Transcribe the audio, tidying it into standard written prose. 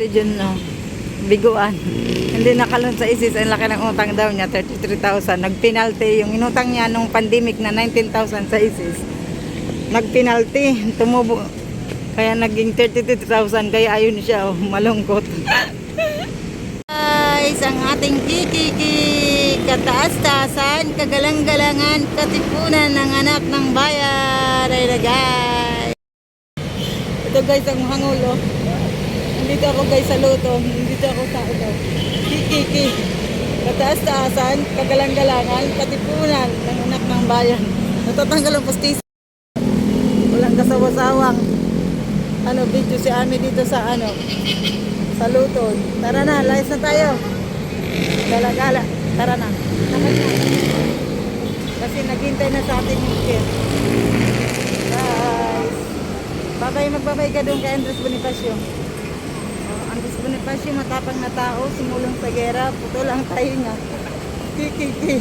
Si Jun, no? Biguan. Hindi nakalun sa ISIS. Ang laki ng utang daw niya, 33,000. Nagpenalty. Yung inutang niya nung pandemic na 19,000 sa ISIS. Nagpenalty. Tumubo. Kaya naging 32,000. Kaya ayun siya, oh, malungkot. Guys, ang ating kikiki. Kataas-taasan, kagalang-galangan, katipunan ng anak ng bayan. Ay na guys. Ito guys, ang hangulo. Nandito ako guys sa luto. Nandito ako sa ito. Kikiki. Kataas-taasan, kagalang-galangan, katipunan ng anak ng bayan. Natatanggal ang pastis. Walang kasawa-sawang video si Ami dito sa sa luto. Tara na, layas na tayo. Gala-gala. Tara na. Lakad na. Kasi naghintay na sa atin yung kid. Guys. Babay, magbabay ka doon kay Andres Bonifacio. Andres Bonifacio, matapang na tao, simulong sa gera, putol ang tayo niya. Kikiki.